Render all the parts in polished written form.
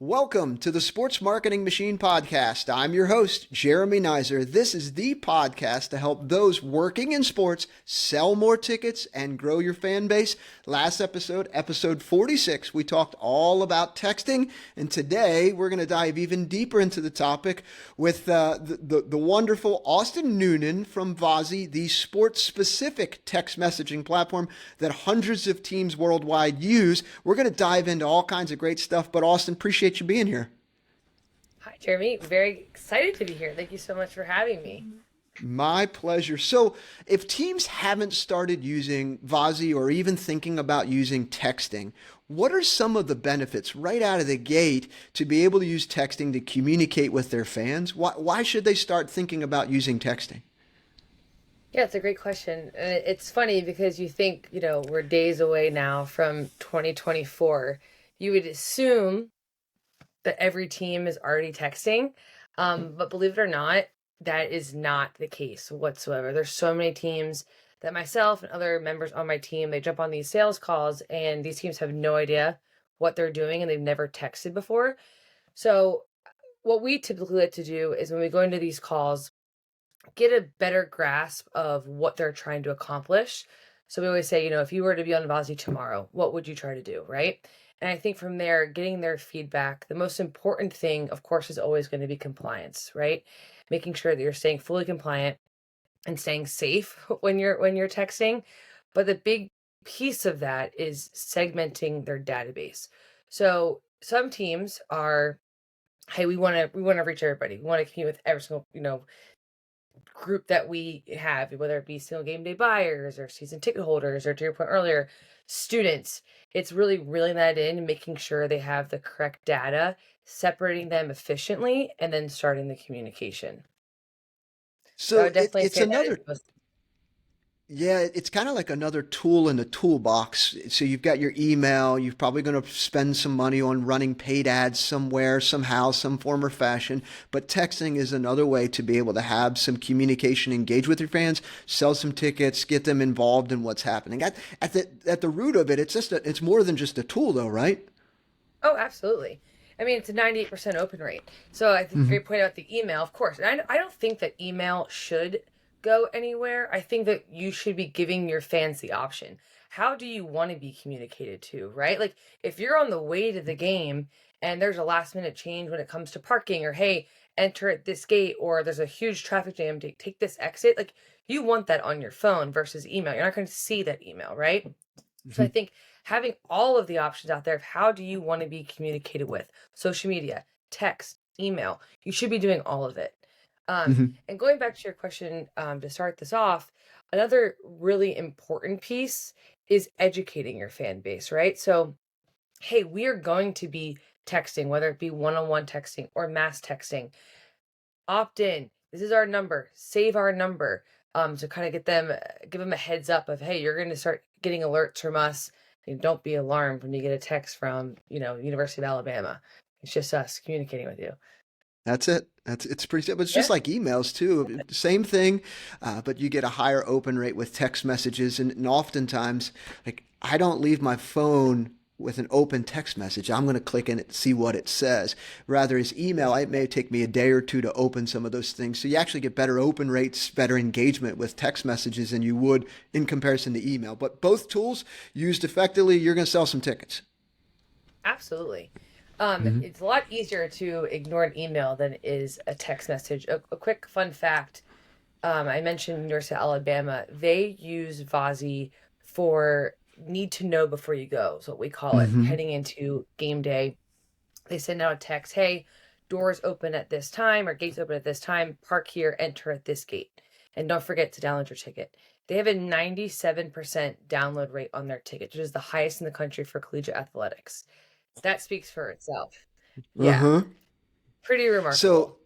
Welcome to the Sports Marketing Machine Podcast. I'm your host, Jeremy Nizer. This is the podcast to help those working in sports sell more tickets and grow your fan base. Last episode, episode 46, we talked all about texting, and today we're going to dive even deeper into the topic with the wonderful Austin Noonan from Vozzi, the sports-specific text messaging platform that hundreds of teams worldwide use. We're going to dive into all kinds of great stuff, but Austin, appreciate you being here. Hi, Jeremy. Very excited to be here. Thank you so much for having me. My pleasure. So if teams haven't started using Vozzi or even thinking about using texting, what are some of the benefits right out of the gate to be able to use texting to communicate with their fans? Why should they start thinking about using texting? Yeah, it's a great question. And it's funny because you think, we're days away now from 2024. You would assume that every team is already texting. But believe it or not, that is not the case whatsoever. There's so many teams that myself and other members on my team, they jump on these sales calls and these teams have no idea what they're doing and they've never texted before. So what we typically like to do is when we go into these calls, get a better grasp of what they're trying to accomplish. So we always say, if you were to be on Vozzi tomorrow, what would you try to do, right? And I think from there, getting their feedback, the most important thing, of course, is always going to be compliance, right? Making sure that you're staying fully compliant and staying safe when you're texting. But the big piece of that is segmenting their database. So some teams are, hey, we want to reach everybody. We want to communicate with every single, group that we have, whether it be single game day buyers or season ticket holders, or to your point earlier, students. It's really reeling that in and making sure they have the correct data, separating them efficiently, and then starting the communication. So I So would definitely it's say that is another, most. yeah, it's kind of like another tool in the toolbox. So you've got your email, you're probably going to spend some money on running paid ads somewhere, somehow, some form or fashion. But texting is another way to be able to have some communication, engage with your fans, sell some tickets, get them involved in what's happening. At the root of it, it's more than just a tool though, right? Oh, absolutely. I mean, it's a 98% open rate. So I think great point about the email, of course. And I don't think that email should go anywhere. I think that you should be giving your fans the option. How do you want to be communicated to, right? Like if you're on the way to the game and there's a last minute change when it comes to parking, or hey, enter at this gate, or there's a huge traffic jam, take this exit, like you want that on your phone versus email. You're not going to see that email, right? So I Mhm. think having all of the options out there of how do you want to be communicated with, social media, text, email, you should be doing all of it. Mhm. And going back to your question, to start this off, another really important piece is educating your fan base, right? So, hey, we are going to be texting, whether it be one-on-one texting or mass texting. Opt in. This is our number. Save our number. To kind of give them a heads up of, hey, you're going to start getting alerts from us. And don't be alarmed when you get a text from, University of Alabama. It's just us communicating with you. That's it. It's pretty simple. It's just Yeah. like emails too. Same thing, but you get a higher open rate with text messages, and oftentimes, like I don't leave my phone with an open text message. I'm going to click in it, see what it says. Rather, as email, it may take me a day or two to open some of those things. So you actually get better open rates, better engagement with text messages than you would in comparison to email. But both tools used effectively, you're going to sell some tickets. Absolutely. Mhm. It's a lot easier to ignore an email than it is a text message. A quick fun fact. I mentioned University of Alabama. They use Vozzi for need to know before you go. So what we call it, Mhm. heading into game day. They send out a text, hey, doors open at this time or gates open at this time, park here, enter at this gate. And don't forget to download your ticket. They have a 97% download rate on their ticket, which is the highest in the country for collegiate athletics. That speaks for itself. Yeah, Uh-huh. pretty remarkable. So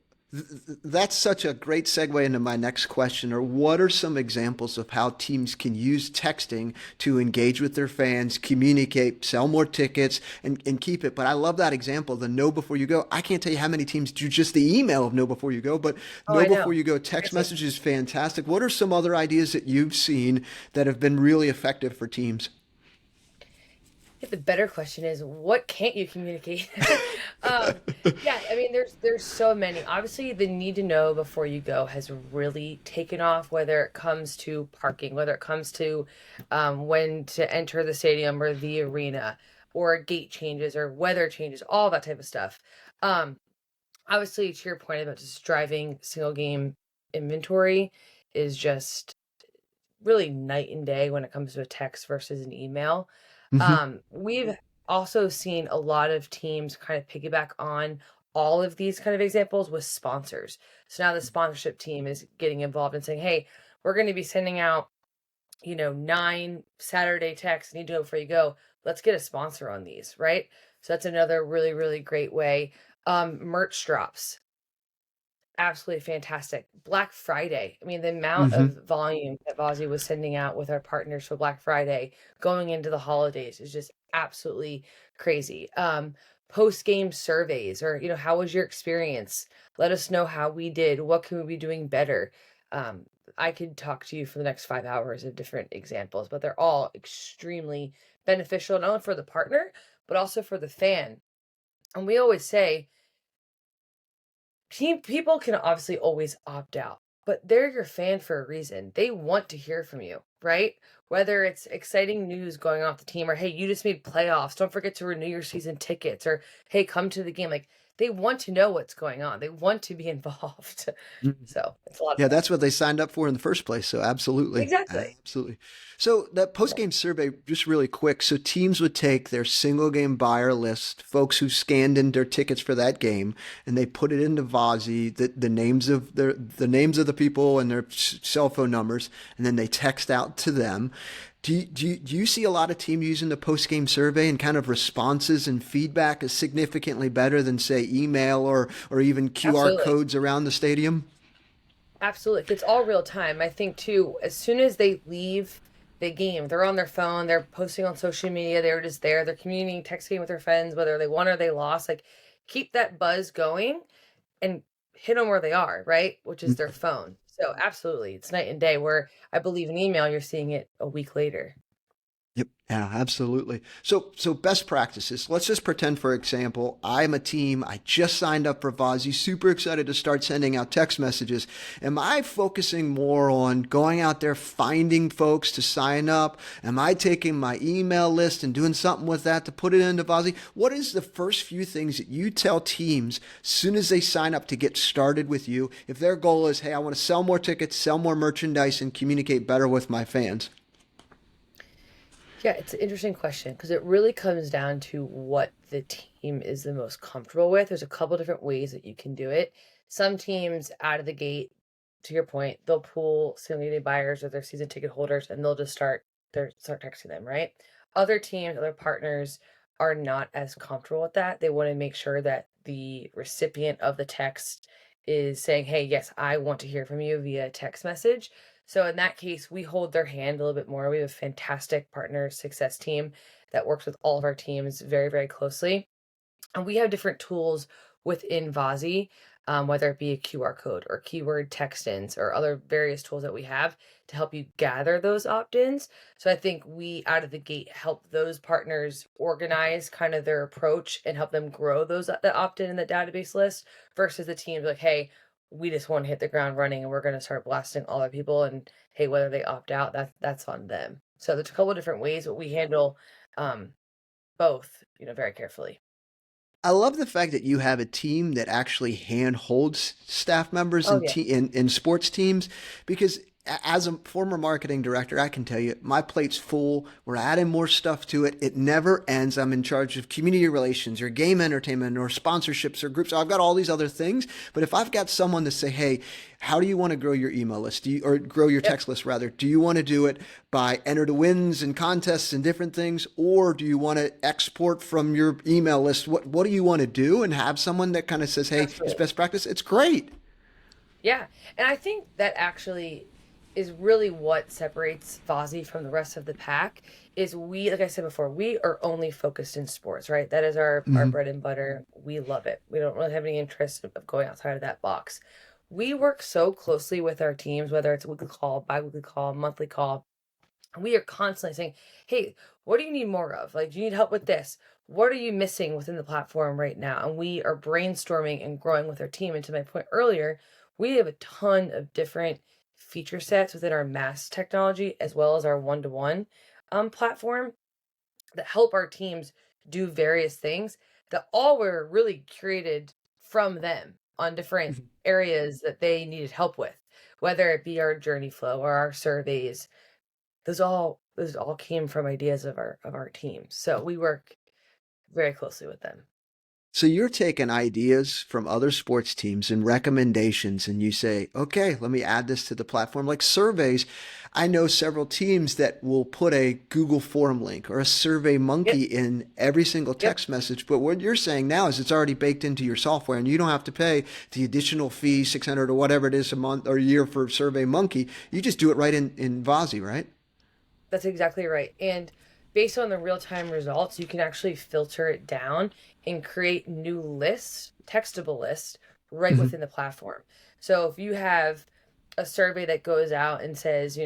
that's such a great segue into my next question. Or what are some examples of how teams can use texting to engage with their fans, communicate, sell more tickets, and keep it? But I love that example, the know before you go. I can't tell you how many teams do just the email of know before you go, but Oh, know I before know. you go It's text crazy. message is fantastic. What are some other ideas that you've seen that have been really effective for teams? think the better question is, what can't you communicate? um, yeah, I mean, there's so many. Obviously, the need to know before you go has really taken off, whether it comes to parking, whether it comes to when to enter the stadium or the arena, or gate changes or weather changes, all that type of stuff. Um, Obviously, to your point about just driving single game inventory is just really night and day when it comes to a text versus an email. Hmm. We've also seen a lot of teams kind of piggyback on all of these kind of examples with sponsors. So now the sponsorship team is getting involved and saying, hey, we're going to be sending out, 9 Saturday texts, need to know before you go. Let's get a sponsor on these, right? So that's another really, really great way. Merch drops. Absolutely fantastic. Black Friday. I mean, the amount Hmm. of volume that Vozzi was sending out with our partners for Black Friday going into the holidays is just absolutely crazy. Post-game surveys, or, how was your experience? Let us know how we did. What can we be doing better? Um, I could talk to you for the next 5 hours of different examples, but they're all extremely beneficial, not only for the partner, but also for the fan. And we always say, people can obviously always opt out, but they're your fan for a reason. They want to hear from you, right? Whether it's exciting news going off the team, or hey, you just made playoffs, don't forget to renew your season tickets, or hey, come to the game. Like, they want to know what's going on. They want to be involved. So it's a lot of Yeah, fun. that's what they signed up for in the first place. So absolutely. Exactly. Absolutely. So that Yeah. post-game survey, just really quick. So teams would take their single game buyer list, folks who scanned in their tickets for that game, and they put it into Vozzi, the names of the names of the people and their cell phone numbers, and then they text out to them. Do you see a lot of teams using the post-game survey, and kind of responses and feedback is significantly better than, say, email or even QR Absolutely. codes around the stadium? Absolutely. It's all real time. I think too, as soon as they leave the game, they're on their phone, they're posting on social media, they're just there, they're communicating, texting with their friends, whether they won or they lost. Like, keep that buzz going and hit them where they are, right? Which is their phone. So absolutely. It's night and day, where I believe in email, you're seeing it a week later. Yep. Yeah, absolutely. So best practices. Let's just pretend, for example, I'm a team. I just signed up for Vozzy, super excited to start sending out text messages. Am I focusing more on going out there, finding folks to sign up? Am I taking my email list and doing something with that to put it into Vozzy? What is the first few things that you tell teams as soon as they sign up to get started with you, if their goal is, hey, I want to sell more tickets, sell more merchandise, and communicate better with my fans? Yeah, it's an interesting question because it really comes down to what the team is the most comfortable with. There's a couple different ways that you can do it. Some teams out of the gate, to your point, they'll pull single day buyers or their season ticket holders, and they'll just start texting them, right? Other teams, other partners are not as comfortable with that. They want to make sure that the recipient of the text is saying, hey, yes, I want to hear from you via text message. So in that case, we hold their hand a little bit more. We have a fantastic partner success team that works with all of our teams very, very closely. And we have different tools within Vozzi, whether it be a QR code or keyword text-ins or other various tools that we have to help you gather those opt-ins. So I think we out of the gate help those partners organize kind of their approach and help them grow those the opt-in in the database list versus the teams like, hey, we just want to hit the ground running and we're going to start blasting all our people, and hey, whether they opt out, that's on them. So there's a couple of different ways, but we handle um, both, very carefully. I love the fact that you have a team that actually hand holds staff members Oh in, yeah. in sports teams, because as a former marketing director, I can tell you my plate's full. We're adding more stuff to it. It never ends. I'm in charge of community relations or game entertainment or sponsorships or groups. I've got all these other things. But if I've got someone to say, hey, how do you want to grow your email list? Or grow your Yep. text list rather? Do you want to do it by enter to wins and contests and different things? Or do you want to export from your email list? What do you want to do? And have someone that kind of says, hey, it's Absolutely. best practice. It's great. Yeah. And I think that actually is really what separates Vozzy from the rest of the pack is we, like I said before, we are only focused in sports, right? That is our Mm-hmm. bread and butter. We love it. We don't really have any interest of going outside of that box. We work so closely with our teams, whether it's a weekly call, bi-weekly call, monthly call, we are constantly saying, hey, what do you need more of? Like, do you need help with this? What are you missing within the platform right now? And we are brainstorming and growing with our team. And to my point earlier, we have a ton of different feature sets within our mass technology as well as our one-to-one platform that help our teams do various things that all were really curated from them on different Mhm. areas that they needed help with, whether it be our journey flow or our surveys. Those all came from ideas of our teams. So we work very closely with them. So you're taking ideas from other sports teams and recommendations, and you say, okay, let me add this to the platform. Like surveys, I know several teams that will put a Google form link or a Survey Yep, Monkey in every single yep. text message. But what you're saying now is it's already baked into your software, and you don't have to pay the additional fee, 600 or whatever it is a month or a year for Survey Monkey. You just do it right in Vozzi, right? That's exactly right. And based on the real-time results, you can actually filter it down and create new lists, textable lists, right Mm-hmm. within the platform. So if you have a survey that goes out and says,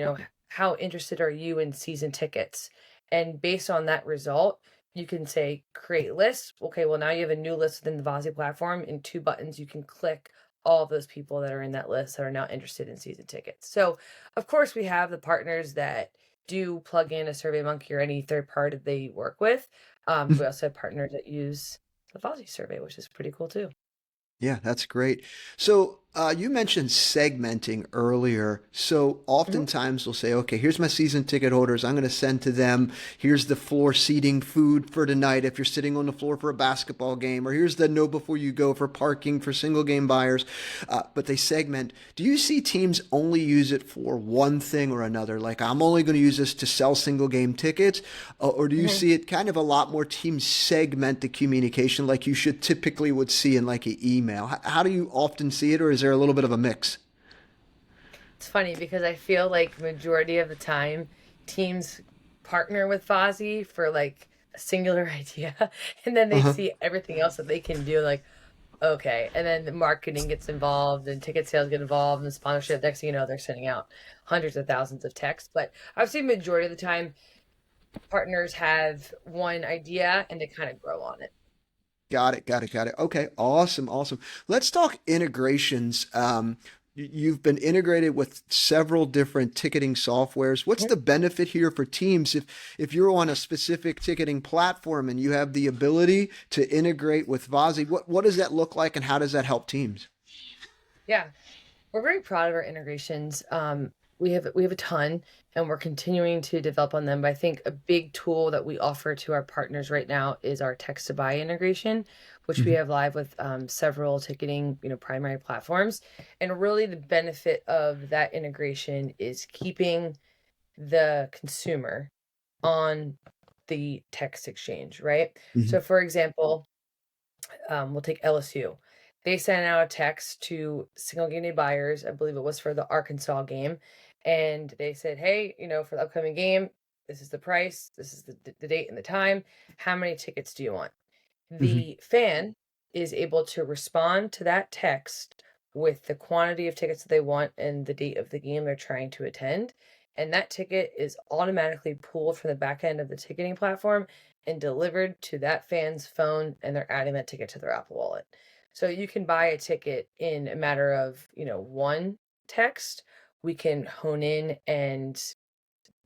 how interested are you in season tickets? And based on that result, you can say create list. Okay, well now you have a new list within the Vozzy platform. In two buttons, you can click all of those people that are in that list that are now interested in season tickets. So of course we have the partners that do plug in a SurveyMonkey or any third party they work with. We also have partners that use the Vozzy survey, which is pretty cool too. Yeah, that's great. So you mentioned segmenting earlier. So Mhm. oftentimes we'll say, okay, here's my season ticket holders. I'm going to send to them. Here's the floor seating food for tonight if you're sitting on the floor for a basketball game, or here's the know before you go for parking for single game buyers. But they segment. Do you see teams only use it for one thing or another? Like I'm only going to use this to sell single game tickets, or do you Mhm. see it kind of a lot more teams segment the communication like you should typically would see in like an email? How do you often see it, or is there a little bit of a mix? It's funny because I feel like majority of the time teams partner with Vozzy for like a singular idea, and then they Uh-huh. see everything else that they can do. Like, okay, and then the marketing gets involved, and ticket sales get involved, and sponsorship. Next thing you know, they're sending out hundreds of thousands of texts. But I've seen majority of the time partners have one idea and they kind of grow on it. Got it, got it, got it. Okay, awesome, awesome. Let's talk integrations. You've been integrated with several different ticketing softwares. What's Mhm. the benefit here for teams if you're on a specific ticketing platform and you have the ability to integrate with Vozzy? What does that look like, and how does that help teams? Yeah, we're very proud of our integrations. We have a ton, and we're continuing to develop on them. But I think a big tool that we offer to our partners right now is our text to buy integration, which we Mhm. have live with several ticketing, primary platforms. And really, the benefit of that integration is keeping the consumer on the text exchange, right? Mhm. So, for example, we'll take LSU. They sent out a text to single game day buyers. I believe it was for the Arkansas game. And they said, hey, for the upcoming game, this is the price, this is the date and the time. How many tickets do you want? Mhm. The fan is able to respond to that text with the quantity of tickets that they want and the date of the game they're trying to attend. And that ticket is automatically pulled from the back end of the ticketing platform and delivered to that fan's phone, and they're adding that ticket to their Apple Wallet. So you can buy a ticket in a matter of, one text. We can hone in and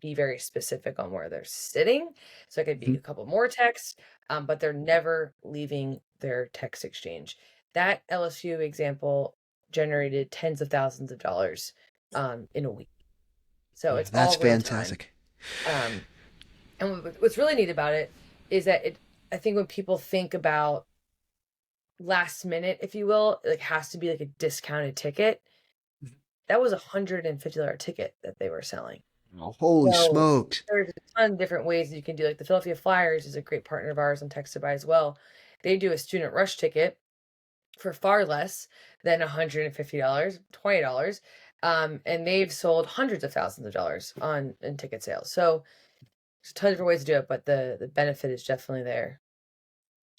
be very specific on where they're sitting. So it could be Mhm. a couple more texts, but they're never leaving their text exchange. That LSU example generated tens of thousands of dollars in a week. So Yeah, it's that's all real time. fantastic. Um, and what's really neat about it is that I think when people think about last minute, if you will, it like has to be like a discounted ticket. That was $150 ticket that they were selling. Oh, holy So smokes. there's a ton of different ways that you can do. Like the Philadelphia Flyers is a great partner of ours on Text to Buy as well. They do a student rush ticket for far less than $150, $20. And they've sold hundreds of thousands of dollars on in ticket sales. So there's a ton of different ways to do it, but the benefit is definitely there.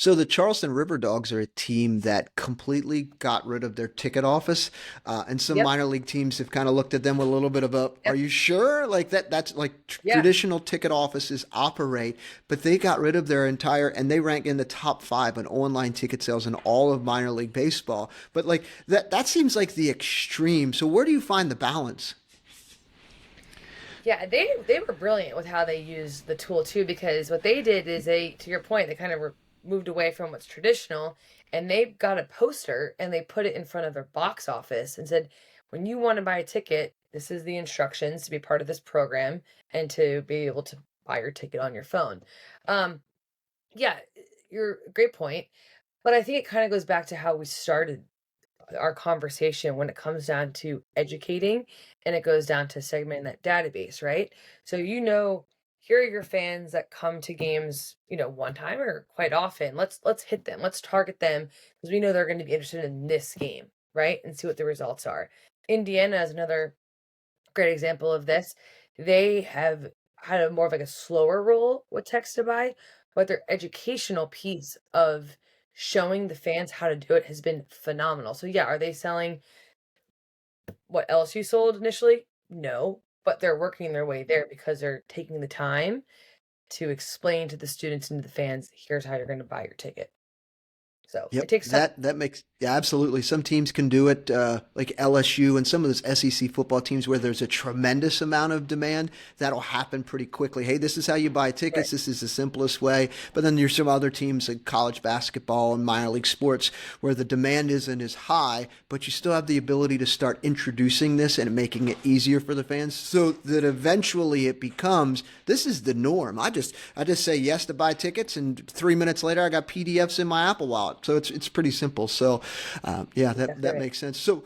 So the Charleston River Dogs are a team that completely got rid of their ticket office, and some Yep. minor league teams have kind of looked at them with a little bit of a, "Are Yep. you sure?" Like that's like Yeah. traditional ticket offices operate, but they got rid of their entire, and they rank in the top five on online ticket sales in all of minor league baseball. But like that seems like the extreme. So where do you find the balance? Yeah, they were brilliant with how they used the tool too, because what they did is they, to your point, they kind of moved away from what's traditional, and they got a poster and they put it in front of their box office and said, when you want to buy a ticket, this is the instructions to be part of this program and to be able to buy your ticket on your phone. Um, yeah, you're great point, but I think it kind of goes back to how we started our conversation when it comes down to educating and it goes down to segmenting that database, right? So, here are your fans that come to games, one time or quite often. Let's hit them. Let's target them because we know they're going to be interested in this game, right? And see what the results are. Indiana is another great example of this. They have had a more of like a slower roll with text to buy, but their educational piece of showing the fans how to do it has been phenomenal. So yeah, are they selling what LSU sold initially? No, but they're working their way there because they're taking the time to explain to the students and to the fans, here's how you're going to buy your ticket. So it Yep, takes time. that makes, yeah, absolutely. Some teams can do it, like LSU and some of those SEC football teams where there's a tremendous amount of demand. That'll happen pretty quickly. Hey, this is how you buy Right. tickets. This is the simplest way. But then there's some other teams like college basketball and minor league sports where the demand isn't as high, but you still have the ability to start introducing this and making it easier for the fans, so that eventually it becomes this is the norm. I just say yes to buy tickets, and 3 minutes later I got PDFs in my Apple Wallet. So it's pretty simple. So yeah, that Exactly right. makes sense. So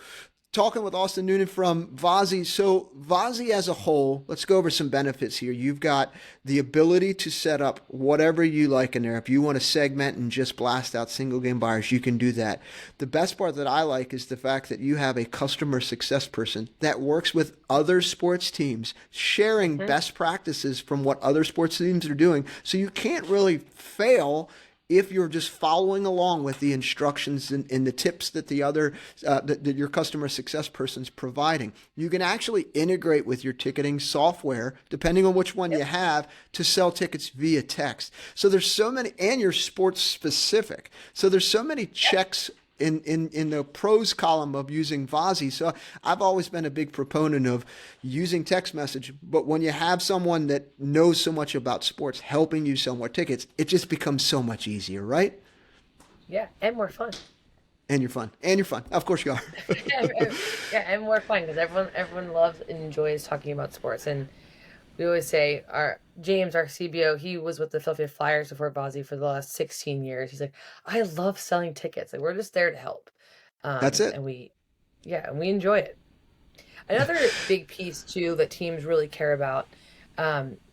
talking with Austin Noonan from Vozzi. So Vozzi as a whole, let's go over some benefits here. You've got the ability to set up whatever you like in there. If you want to segment and just blast out single game buyers, you can do that. The best part that I like is the fact that you have a customer success person that works with other sports teams, sharing Hmm. best practices from what other sports teams are doing. So you can't really fail if you're just following along with the instructions and the tips that the other that your customer success person's providing. You can actually integrate with your ticketing software depending on which one you Yep. have to sell tickets via text. So there's so many, and you're sports specific, so there's so many checks in the pros column of using Vozzi. So I've always been a big proponent of using text message, but when you have someone that knows so much about sports helping you sell more tickets, it just becomes so much easier, right? Yeah, and more fun. And you're fun. And you're fun. Of course you are. Yeah, and more fun because everyone loves and enjoys talking about sports. And we always say our James, our CBO, he was with the Philadelphia Flyers before Vozzy for the last 16 years. He's like, I love selling tickets. Like we're just there to help. That's it. And and we enjoy it. Another big piece too that teams really care about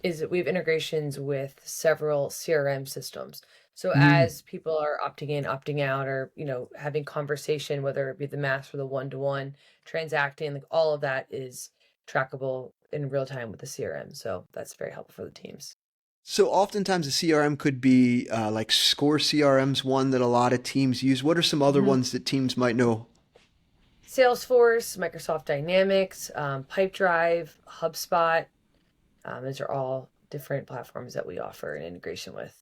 is that we have integrations with several CRM systems. So Mm. as people are opting in, opting out, or having conversation, whether it be the mass or the one-to-one transacting, like all of that is trackable in real time with the CRM. So that's very helpful for the teams. So oftentimes a CRM could be like Score CRM's one that a lot of teams use. What are some other Mhm. ones that teams might know? Salesforce, Microsoft Dynamics, Pipedrive, HubSpot. Those are all different platforms that we offer an integration with.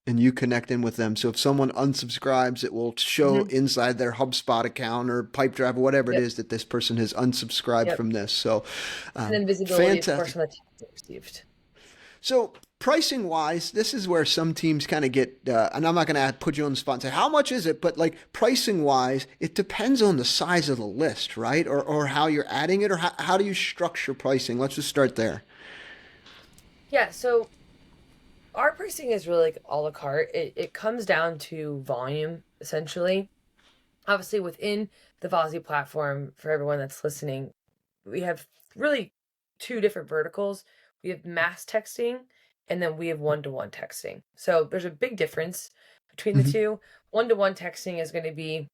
And you connect in with them. So if someone unsubscribes, it will show Hmm. inside their HubSpot account or Pipedrive or whatever it Yep. is that this person has unsubscribed Yep. from this. So And then visibility, of fantastic. course, on the text they received. So pricing wise, this is where some teams kind of get, and I'm not going to put you on the spot and say how much is it, but like pricing wise, it depends on the size of the list, right? Or how you're adding it, or how do you structure pricing? Let's just start there. Yeah, so our pricing is really like a la carte. It comes down to volume, essentially. Obviously, within the Vozzy platform, for everyone that's listening, we have really two different verticals. We have mass texting, and then we have one-to-one texting. So there's a big difference between the Mhm. two. One-to-one texting is going to be,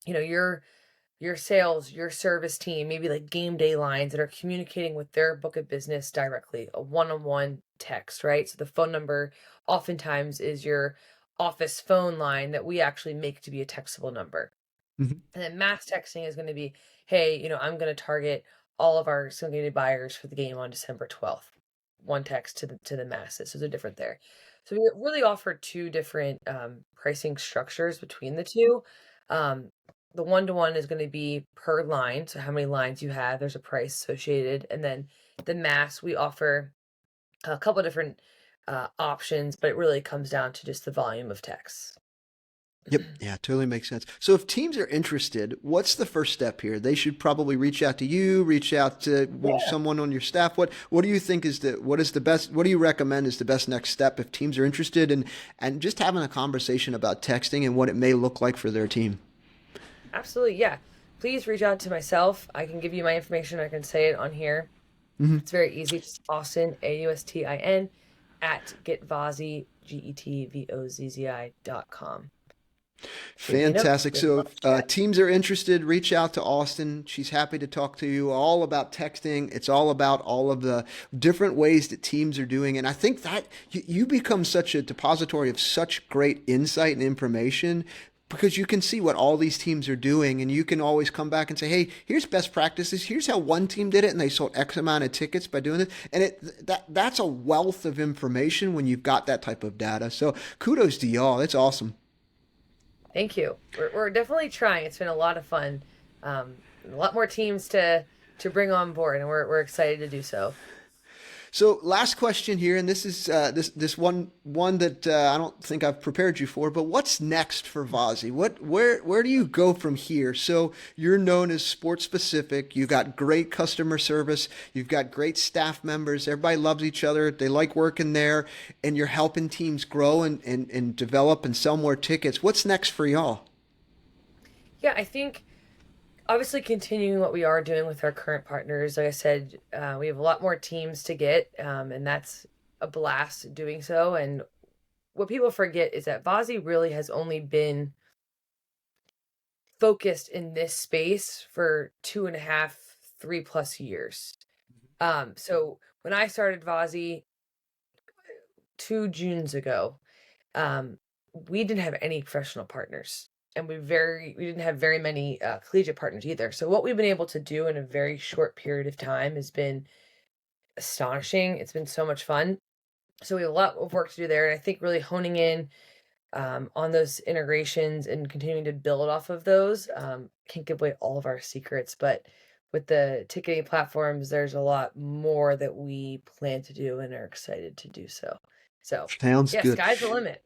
your sales, your service team, maybe like game day lines that are communicating with their book of business directly, a one-on-one text, right? So the phone number oftentimes is your office phone line that we actually make to be a textable number. Mhm. And then mass texting is going to be, hey, I'm going to target all of our syndicated buyers for the game on December 12th. One text to the masses. So they're different there. So we really offer two different pricing structures between the two. The one-to-one is going to be per line. So how many lines you have, there's a price associated. And then the mass, we offer a couple of different options, but it really comes down to just the volume of text. Yep. Yeah, totally makes sense. So if teams are interested, what's the first step here? They should probably reach out to you, reach out to Yeah. someone on your staff. What do you think is the best, what do you recommend is the best next step if teams are interested in and just having a conversation about texting and what it may look like for their team? Absolutely, yeah. Please reach out to myself. I can give you my information. I can say it on here. Mhm. It's very easy. Just Austin, AUSTIN, at getvozzi, GETVOZZI.com. Fantastic. We'd So love if to chat. teams are interested, reach out to Austin. She's happy to talk to you all about texting. It's all about all of the different ways that teams are doing. And I think that you become such a depository of such great insight and information because you can see what all these teams are doing and you can always come back and say, hey, here's best practices. Here's how one team did it and they sold X amount of tickets by doing this. And that's a wealth of information when you've got that type of data. So kudos to y'all. That's awesome. Thank you. We're definitely trying. It's been a lot of fun. A lot more teams to bring on board, and we're excited to do so. So last question here, and this is this one that I don't think I've prepared you for, but what's next for Vozzi? Where do you go from here? So you're known as sports specific. You got great customer service. You've got great staff members. Everybody loves each other. They like working there, and you're helping teams grow and develop and sell more tickets. What's next for y'all? Yeah, I think obviously continuing what we are doing with our current partners. Like I said, we have a lot more teams to get, and that's a blast doing so. And what people forget is that Vozzi really has only been focused in this space for 2.5, 3+ years. So when I started Vozzi 2 Junes ago, um, we didn't have any professional partners, and we didn't have very many collegiate partners either. So what we've been able to do in a very short period of time has been astonishing. It's been so much fun. So we have a lot of work to do there, and I think really honing in on those integrations and continuing to build off of those. Can't give away all of our secrets, but with the ticketing platforms, there's a lot more that we plan to do and are excited to do so. So, Sounds yeah, good. sky's the limit.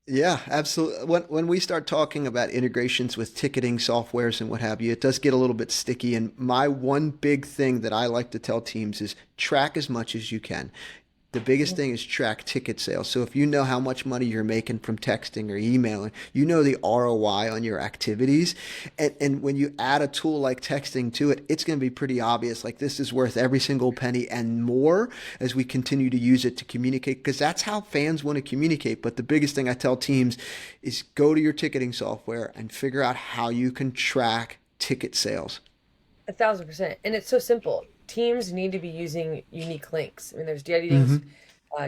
Yeah, absolutely. When we start talking about integrations with ticketing softwares and what have you, it does get a little bit sticky. And my one big thing that I like to tell teams is track as much as you can. The biggest Mhm. thing is track ticket sales. So if you know how much money you're making from texting or emailing, you know the ROI on your activities. And when you add a tool like texting to it, it's going to be pretty obvious. Like this is worth every single penny and more as we continue to use it to communicate because that's how fans want to communicate. But the biggest thing I tell teams is go to your ticketing software and figure out how you can track ticket sales. 1,000%. And it's so simple. Teams need to be using unique links. I mean, there's DID Hmm.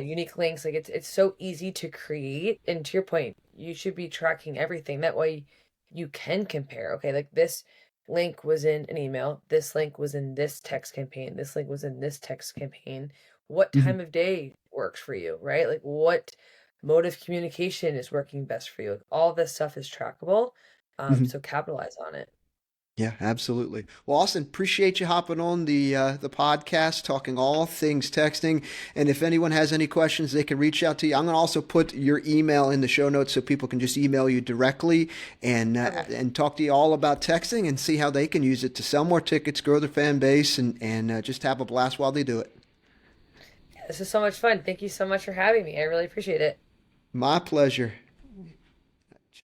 unique links. Like it's so easy to create. And to your point, you should be tracking everything. That way you can compare. Okay, like this link was in an email. This link was in this text campaign. This link was in this text campaign. What Hmm. time of day works for you, right? Like what mode of communication is working best for you? Like, all this stuff is trackable. Hmm. So capitalize on it. Yeah, absolutely. Well, Austin, appreciate you hopping on the podcast, talking all things texting. And if anyone has any questions, they can reach out to you. I'm going to also put your email in the show notes so people can just email you directly Perfect. and talk to you all about texting and see how they can use it to sell more tickets, grow their fan base, and just have a blast while they do it. This is so much fun. Thank you so much for having me. I really appreciate it. My pleasure.